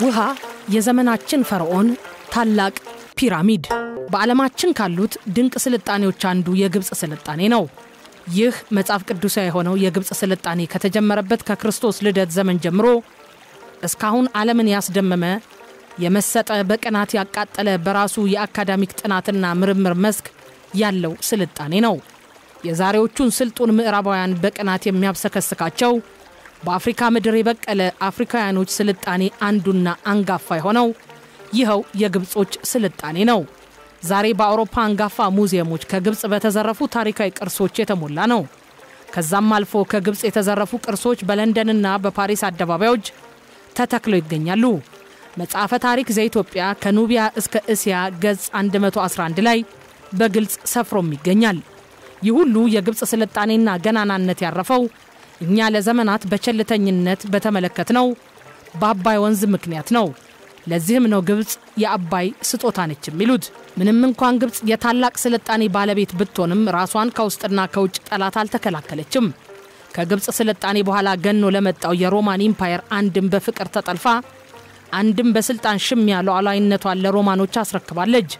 ውሃ የዘመናችን ፈርዖን ታላቅ ፒራሚድ በዓለማችን ካሉት ድንቅ ስልጣኔዎች አንዱ የግብጽ ስልጣኔ ነው። ይህ መጽሐፍ ቅዱሳዊ የሆነው የግብጽ ስልጣኔ ከተጀመረበት ከክርስቶስ ልደት ዘመን ጀምሮ እስካሁን ዓለምን ያስደመመ የመሰጠ በቀናት ያቃጠለ በራሱ የአካዳሚክ ጥናትና ምርምር መስክ ያለው ስልጣኔ ነው። የዛሬዎቹን ስልጡን ምዕራባውያን በቀናት የሚያብሰከስካቸው በአፍሪካ ምድር የበቀለ አፍሪካውያኖች ስልጣኔ አንዱና አንጋፋ የሆነው ይኸው የግብጾች ስልጣኔ ነው። ዛሬ በአውሮፓ አንጋፋ ሙዚየሞች ከግብጽ በተዘረፉ ታሪካዊ ቅርሶች የተሞላ ነው። ከዛም አልፎ ከግብጽ የተዘረፉ ቅርሶች በለንደንና በፓሪስ አደባባዮች ተተክለው ይገኛሉ። መጽሐፈ ታሪክ ዘኢትዮጵያ ከኑቢያ እስከ እስያ ገጽ 111 ላይ በግልጽ ሰፍሮም ይገኛል። ይህ ሁሉ የግብጽ ስልጣኔና ገናናነት ያረፈው እኛ ለዘመናት በቸልተኝነት በተመለከትነው በአባይ ወንዝ ምክንያት ነው። ለዚህም ነው ግብጽ የአባይ ስጦታ ነች የሚሉት። ምንም እንኳን ግብጽ የታላቅ ስልጣኔ ባለቤት ብትሆንም ራሷን ከውስጥና ከውጭ ጠላት አልተከላከለችም። ከግብጽ ስልጣኔ በኋላ ገኖ ለመጣው የሮማን ኢምፓየር አንድም በፍቅር ተጠልፋ አንድም በስልጣን ሽሚያ ሉዓላዊነቷን ለሮማኖች አስረክባለች።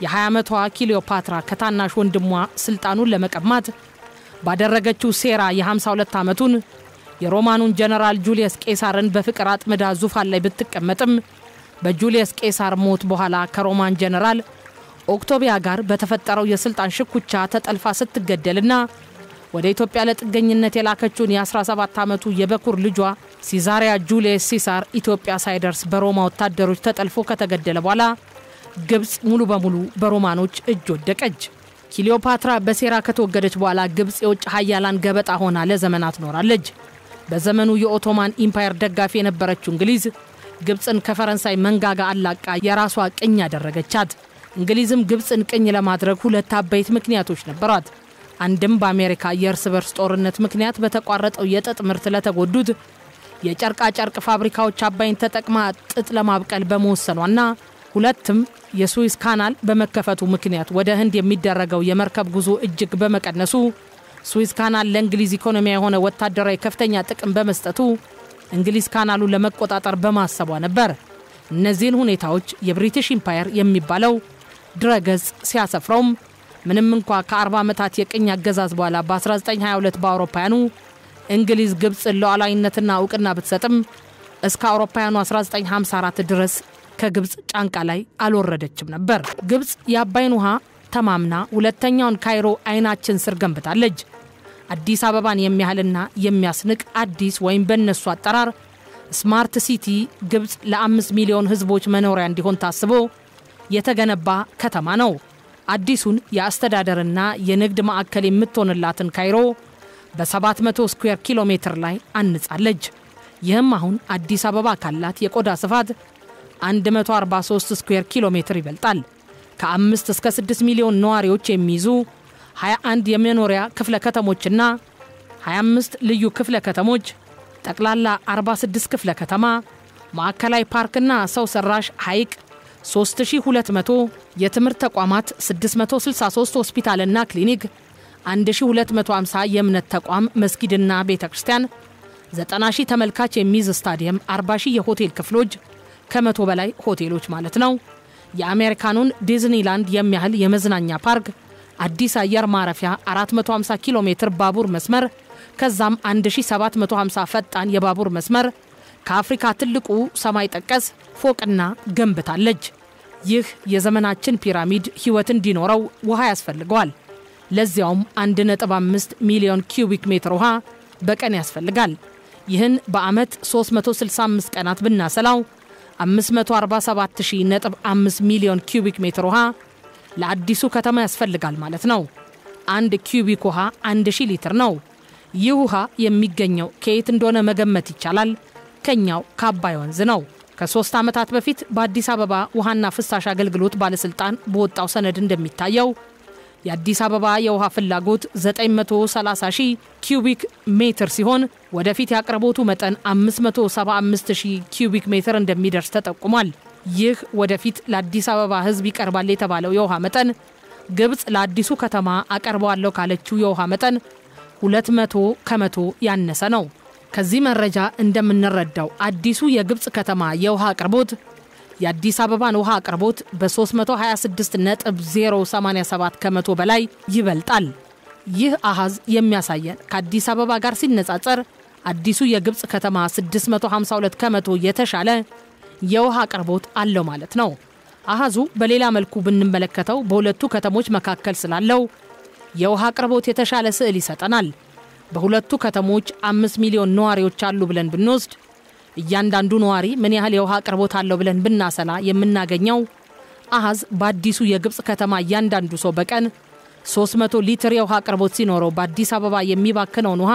የ20 ዓመቷ ክሊዮፓትራ ከታናሽ ወንድሟ ስልጣኑን ለመቀማት ባደረገችው ሴራ የ52 ዓመቱን የሮማኑን ጀነራል ጁሊየስ ቄሳርን በፍቅር አጥምዳ ዙፋን ላይ ብትቀመጥም በጁሊየስ ቄሳር ሞት በኋላ ከሮማን ጀነራል ኦክቶቢያ ጋር በተፈጠረው የስልጣን ሽኩቻ ተጠልፋ ስትገደልና ወደ ኢትዮጵያ ለጥገኝነት የላከችውን የ17 ዓመቱ የበኩር ልጇ ሲዛሪያ ጁሊየስ ሲሳር ኢትዮጵያ ሳይደርስ በሮማ ወታደሮች ተጠልፎ ከተገደለ በኋላ ግብጽ ሙሉ በሙሉ በሮማኖች እጅ ወደቀች። ክሊዮፓትራ በሴራ ከተወገደች በኋላ ግብጽ የውጭ ኃያላን ገበጣ ሆና ለዘመናት ኖራለች። በዘመኑ የኦቶማን ኢምፓየር ደጋፊ የነበረችው እንግሊዝ ግብጽን ከፈረንሳይ መንጋጋ አላቃ የራሷ ቅኝ ያደረገቻት። እንግሊዝም ግብጽን ቅኝ ለማድረግ ሁለት አበይት ምክንያቶች ነበሯት። አንድም በአሜሪካ የእርስ በርስ ጦርነት ምክንያት በተቋረጠው የጥጥ ምርት ለተጎዱት የጨርቃ ጨርቅ ፋብሪካዎች አባይን ተጠቅማ ጥጥ ለማብቀል በመወሰኗና ሁለትም የሱዌዝ ካናል በመከፈቱ ምክንያት ወደ ህንድ የሚደረገው የመርከብ ጉዞ እጅግ በመቀነሱ ስዊዝ ካናል ለእንግሊዝ ኢኮኖሚ የሆነ ወታደራዊ ከፍተኛ ጥቅም በመስጠቱ እንግሊዝ ካናሉን ለመቆጣጠር በማሰቧ ነበር። እነዚህን ሁኔታዎች የብሪቲሽ ኢምፓየር የሚባለው ድረገጽ ሲያሰፍረውም ምንም እንኳን ከ40 ዓመታት የቅኝ አገዛዝ በኋላ በ1922 በአውሮፓውያኑ እንግሊዝ ግብጽን ሉዓላዊነትና ዕውቅና ብትሰጥም እስከ አውሮፓውያኑ 1954 ድረስ ከግብጽ ጫንቃ ላይ አልወረደችም ነበር። ግብጽ የአባይን ውሃ ተማምና ሁለተኛውን ካይሮ አይናችን ስር ገንብታለች። አዲስ አበባን የሚያህልና የሚያስንቅ አዲስ ወይም በእነሱ አጠራር ስማርት ሲቲ ግብጽ ለ5 ሚሊዮን ህዝቦች መኖሪያ እንዲሆን ታስቦ የተገነባ ከተማ ነው። አዲሱን የአስተዳደርና የንግድ ማዕከል የምትሆንላትን ካይሮ በ700 ስኩዌር ኪሎ ሜትር ላይ አንጻለች። ይህም አሁን አዲስ አበባ ካላት የቆዳ ስፋት 143 ስኩዌር ኪሎ ሜትር ይበልጣል። ከ5 እስከ 6 ሚሊዮን ነዋሪዎች የሚይዙ 21 የመኖሪያ ክፍለ ከተሞችና 25 ልዩ ክፍለ ከተሞች ጠቅላላ 46 ክፍለ ከተማ ማዕከላዊ ፓርክና ሰው ሰራሽ ሐይቅ 3200 የትምህርት ተቋማት 663 ሆስፒታልና ክሊኒክ 1250 የእምነት ተቋም መስጊድና ቤተክርስቲያን 90,000 ተመልካች የሚይዝ ስታዲየም 40,000 የሆቴል ክፍሎች ከመቶ በላይ ሆቴሎች ማለት ነው። የአሜሪካኑን ዲዝኒላንድ የሚያህል የመዝናኛ ፓርክ አዲስ አየር ማረፊያ 450 ኪሎ ሜትር ባቡር መስመር ከዛም 1750 ፈጣን የባቡር መስመር ከአፍሪካ ትልቁ ሰማይ ጠቀስ ፎቅና ገንብታለች። ይህ የዘመናችን ፒራሚድ ህይወት እንዲኖረው ውሃ ያስፈልገዋል። ለዚያውም 1.5 ሚሊዮን ኪዩቢክ ሜትር ውሃ በቀን ያስፈልጋል። ይህን በአመት 365 ቀናት ብናሰላው 547.5 ሚሊዮን ኪዩቢክ ሜትር ውሃ ለአዲሱ ከተማ ያስፈልጋል ማለት ነው። 1 ኪዩቢክ ውሃ 1000 ሊትር ነው። ይህ ውሃ የሚገኘው ከየት እንደሆነ መገመት ይቻላል። ከኛው ከአባይ ወንዝ ነው። ከ3 ዓመታት በፊት በአዲስ አበባ ውሃና ፍሳሽ አገልግሎት ባለስልጣን በወጣው ሰነድ እንደሚታየው የአዲስ አበባ የውሃ ፍላጎት 930,000 ኪዩቢክ ሜትር ሲሆን ወደፊት ያቀርቦቱ መጠን 575,000 ኪዩቢክ ሜትር እንደሚደርስ ተጠቁሟል። ይህ ወደፊት ለአዲስ አበባ ህዝብ ይቀርባል የተባለው የውሃ መጠን ግብጽ ለአዲሱ ከተማ አቀርበዋለሁ ካለችው የውሃ መጠን 200 ከመቶ ያነሰ ነው። ከዚህ መረጃ እንደምንረዳው አዲሱ የግብጽ ከተማ የውሃ አቅርቦት የአዲስ አበባን ውሃ አቅርቦት በ326.087 ከመቶ በላይ ይበልጣል። ይህ አሃዝ የሚያሳየን ከአዲስ አበባ ጋር ሲነጻጸር አዲሱ የግብጽ ከተማ 652 ከመቶ የተሻለ የውሃ አቅርቦት አለው ማለት ነው። አሃዙ በሌላ መልኩ ብንመለከተው በሁለቱ ከተሞች መካከል ስላለው የውሃ አቅርቦት የተሻለ ስዕል ይሰጠናል። በሁለቱ ከተሞች 5 ሚሊዮን ነዋሪዎች አሉ ብለን ብንወስድ እያንዳንዱ ነዋሪ ምን ያህል የውሃ አቅርቦት አለው ብለን ብናሰላ የምናገኘው አሃዝ በአዲሱ የግብጽ ከተማ እያንዳንዱ ሰው በቀን 300 ሊትር የውሃ አቅርቦት ሲኖረው በአዲስ አበባ የሚባክነውን ውሃ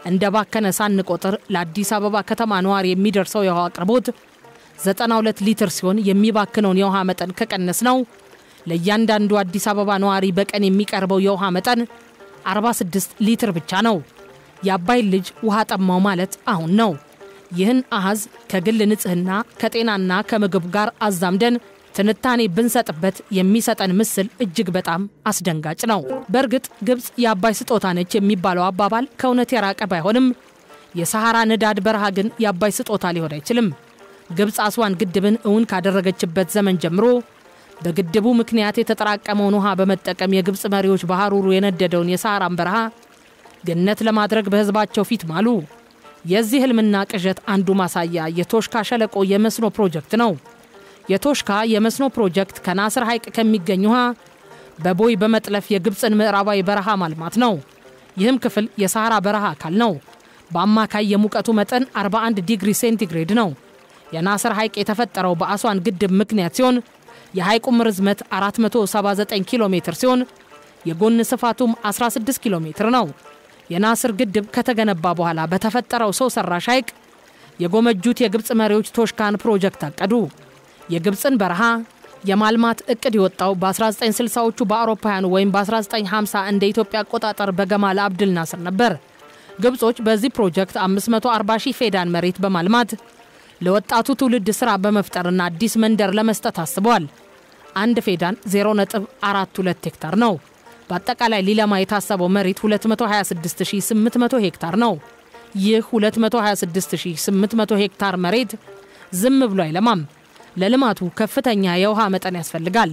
እንደባከነ ሳንቆጥር ለአዲስ አበባ ከተማ ነዋሪ የሚደርሰው የውሃ አቅርቦት 92 ሊትር ሲሆን የሚባክነውን የውሃ መጠን ከቀነስ ነው ለእያንዳንዱ አዲስ አበባ ነዋሪ በቀን የሚቀርበው የውሃ መጠን 46 ሊትር ብቻ ነው። የአባይ ልጅ ውሃ ጠማው ማለት አሁን ነው። ይህን አሃዝ ከግል ንጽህና ከጤናና ከምግብ ጋር አዛምደን ትንታኔ ብንሰጥበት የሚሰጠን ምስል እጅግ በጣም አስደንጋጭ ነው። በእርግጥ ግብጽ የአባይ ስጦታ ነች የሚባለው አባባል ከእውነት የራቀ ባይሆንም የሰሃራ ንዳድ በረሃ ግን የአባይ ስጦታ ሊሆን አይችልም። ግብጽ አስዋን ግድብን እውን ካደረገችበት ዘመን ጀምሮ በግድቡ ምክንያት የተጠራቀመውን ውሃ በመጠቀም የግብጽ መሪዎች በሐሩሩ የነደደውን የሰሃራን በረሃ ገነት ለማድረግ በህዝባቸው ፊት ማሉ። የዚህ ህልምና ቅዠት አንዱ ማሳያ የቶሽካ ሸለቆ የመስኖ ፕሮጀክት ነው። የቶሽካ የመስኖ ፕሮጀክት ከናስር ሐይቅ ከሚገኝ ውሃ በቦይ በመጥለፍ የግብጽን ምዕራባዊ በረሃ ማልማት ነው። ይህም ክፍል የሰሃራ በረሃ አካል ነው። በአማካይ የሙቀቱ መጠን 41 ዲግሪ ሴንቲግሬድ ነው። የናስር ሐይቅ የተፈጠረው በአስዋን ግድብ ምክንያት ሲሆን የሐይቁም ርዝመት 479 ኪሎ ሜትር ሲሆን የጎን ስፋቱም 16 ኪሎ ሜትር ነው። የናስር ግድብ ከተገነባ በኋላ በተፈጠረው ሰው ሰራሽ ሐይቅ የጎመጁት የግብጽ መሪዎች ቶሽካን ፕሮጀክት አቀዱ። የግብጽን በረሃ የማልማት እቅድ የወጣው በ1960ዎቹ በአውሮፓውያኑ ወይም በ1950 እንደ ኢትዮጵያ አቆጣጠር በገማል አብድል ናስር ነበር። ግብጾች በዚህ ፕሮጀክት 540 ሺህ ፌዳን መሬት በማልማት ለወጣቱ ትውልድ ስራ በመፍጠርና አዲስ መንደር ለመስጠት አስበዋል። አንድ ፌዳን 0.42 ሄክታር ነው። በአጠቃላይ ሊለማ የታሰበው መሬት 226800 ሄክታር ነው። ይህ 226800 ሄክታር መሬት ዝም ብሎ አይለማም። ለልማቱ ከፍተኛ የውሃ መጠን ያስፈልጋል።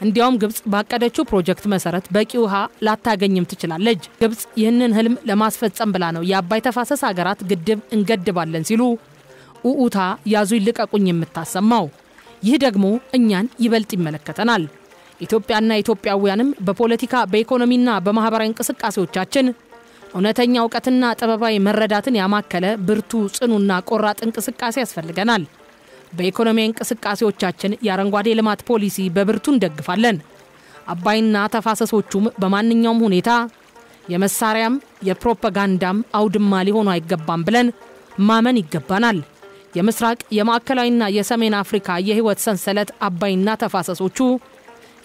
እንዲያውም ግብጽ ባቀደችው ፕሮጀክት መሰረት በቂ ውሃ ላታገኝም ትችላለች። ግብጽ ይህንን ህልም ለማስፈጸም ብላ ነው የአባይ ተፋሰስ ሀገራት ግድብ እንገድባለን ሲሉ ኡኡታ ያዙ ይልቀቁኝ የምታሰማው። ይህ ደግሞ እኛን ይበልጥ ይመለከተናል። ኢትዮጵያና ኢትዮጵያውያንም በፖለቲካ በኢኮኖሚና በማህበራዊ እንቅስቃሴዎቻችን እውነተኛ ዕውቀትና ጥበባዊ መረዳትን ያማከለ ብርቱ ጽኑና ቆራጥ እንቅስቃሴ ያስፈልገናል። በኢኮኖሚያዊ እንቅስቃሴዎቻችን የአረንጓዴ ልማት ፖሊሲ በብርቱ እንደግፋለን። አባይና ተፋሰሶቹም በማንኛውም ሁኔታ የመሳሪያም የፕሮፓጋንዳም አውድማ ሊሆኑ አይገባም ብለን ማመን ይገባናል። የምስራቅ የማዕከላዊና የሰሜን አፍሪካ የህይወት ሰንሰለት አባይና ተፋሰሶቹ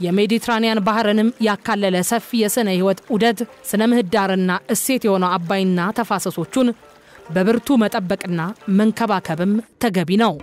የሜዲትራኒያን ባህርንም ያካለለ ሰፊ የስነ ህይወት ዑደት ስነ ምህዳርና እሴት የሆነው አባይና ተፋሰሶቹን በብርቱ መጠበቅና መንከባከብም ተገቢ ነው።